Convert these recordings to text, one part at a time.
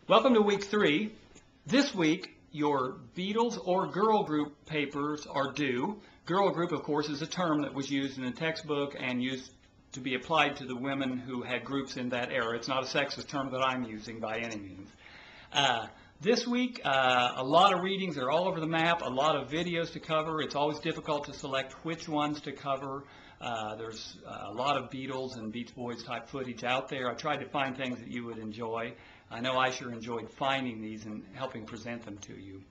Welcome to week 3. This week, your Beatles or girl group papers are due. Girl group, of course, is a term that was used in a textbook and used to be applied to the women who had groups in that era. It's not a sexist term that I'm using by any means. This week, a lot of readings. They're all over the map, a lot of videos to cover. It's always difficult to select which ones to cover. There's a lot of Beatles and Beach Boys type footage out there. I tried to find things that you would enjoy. I know I sure enjoyed finding these and helping present them to you.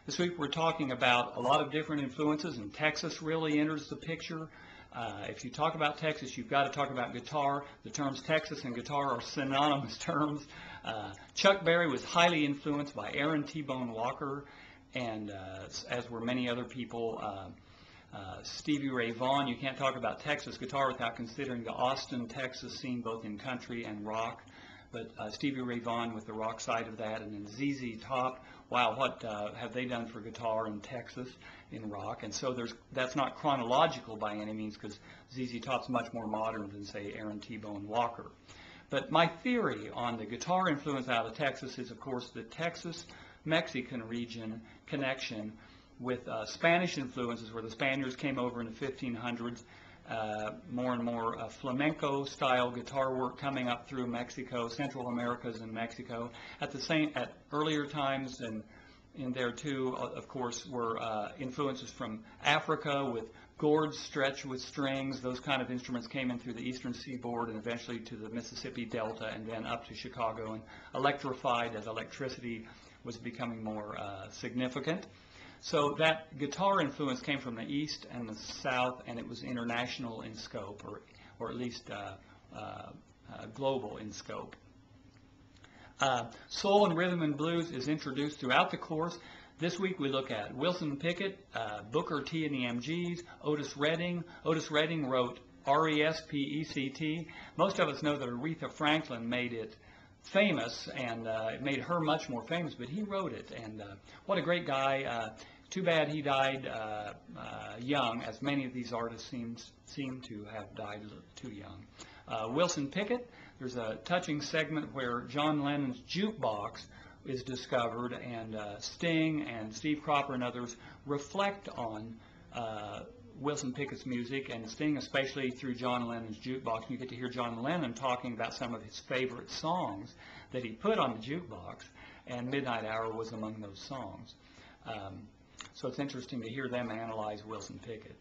This week we're talking about a lot of different influences, and Texas really enters the picture. If you talk about Texas, you've got to talk about guitar. The terms Texas and guitar are synonymous terms. Chuck Berry was highly influenced by Aaron T-Bone Walker, and as were many other people. Stevie Ray Vaughan. You can't talk about Texas guitar without considering the Austin, Texas scene, both in country and rock. But Stevie Ray Vaughan with the rock side of that, and then ZZ Top. Wow, what have they done for guitar in Texas in rock? And so that's not chronological by any means, because ZZ Top's much more modern than, say, Aaron T-Bone Walker. But my theory on the guitar influence out of Texas is, of course, the Texas-Mexican region connection with Spanish influences, where the Spaniards came over in the 1500s. More and more flamenco-style guitar work coming up through Mexico, Central Americas and Mexico. At earlier times, and in there too, of course, were influences from Africa with gourds stretched with strings. Those kind of instruments came in through the eastern seaboard and eventually to the Mississippi Delta and then up to Chicago, and electrified as electricity was becoming more significant. So that guitar influence came from the east and the south, and it was international in scope, or at least global in scope. Soul and rhythm and blues is introduced throughout the course. This week we look at Wilson Pickett, Booker T and the MGs, Otis Redding. Otis Redding wrote R-E-S-P-E-C-T. Most of us know that Aretha Franklin made it famous, and it made her much more famous, but he wrote it, and what a great guy. Too bad he died young, as many of these artists seem to have died too young. Wilson Pickett, there's a touching segment where John Lennon's jukebox is discovered, and Sting and Steve Cropper and others reflect on Wilson Pickett's music, and Sting especially through John Lennon's jukebox. You get to hear John Lennon talking about some of his favorite songs that he put on the jukebox, and Midnight Hour was among those songs. So it's interesting to hear them analyze Wilson Pickett.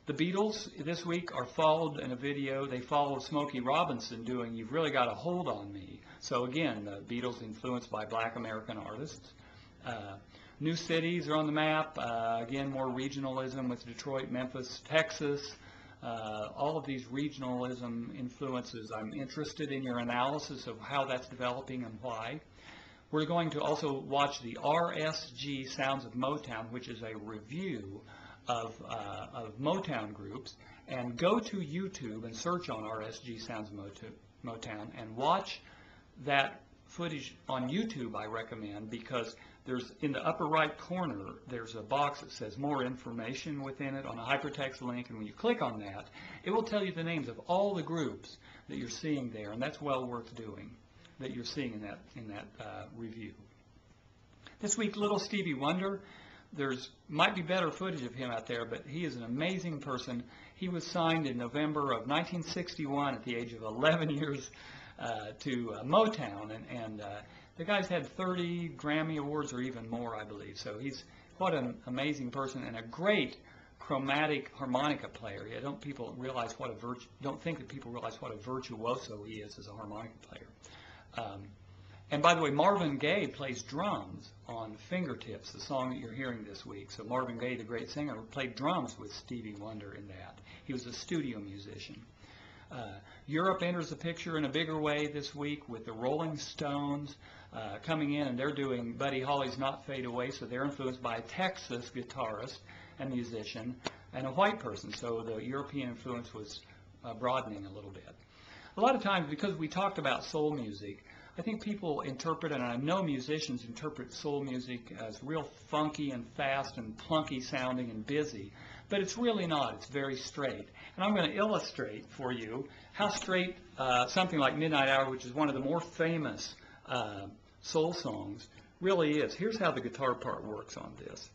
The Beatles this week are followed in a video. They follow Smokey Robinson doing You've Really Got a Hold on Me. So again, the Beatles influenced by black American artists. New cities are on the map. Again, more regionalism with Detroit, Memphis, Texas. All of these regionalism influences. I'm interested in your analysis of how that's developing and why. We're going to also watch the RSG Sounds of Motown, which is a review of Motown groups. And go to YouTube and search on RSG Sounds of Motown and watch that footage on YouTube, I recommend, because there's, in the upper right corner, there's a box that says more information within it on a hypertext link, and when you click on that, it will tell you the names of all the groups that you're seeing there, and that's well worth doing, that you're seeing in that review. This week, little Stevie Wonder. Might be better footage of him out there, but he is an amazing person. He was signed in November of 1961 at the age of 11 years to Motown, and the guy's had 30 Grammy Awards or even more, I believe. So he's what an amazing person and a great chromatic harmonica player. Don't think that people realize what a virtuoso he is as a harmonica player. And by the way, Marvin Gaye plays drums on Fingertips, the song that you're hearing this week. So Marvin Gaye, the great singer, played drums with Stevie Wonder in that. He was a studio musician. Europe enters the picture in a bigger way this week with the Rolling Stones coming in, and they're doing Buddy Holly's Not Fade Away, so they're influenced by a Texas guitarist and musician and a white person, so the European influence was broadening a little bit. A lot of times, because we talked about soul music, I think people interpret, and I know musicians interpret soul music as real funky and fast and plunky sounding and busy, but it's really not. It's very straight. And I'm going to illustrate for you how straight something like Midnight Hour, which is one of the more famous soul songs really is. Here's how the guitar part works on this.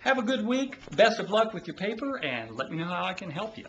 Have a good week. Best of luck with your paper, and let me know how I can help you.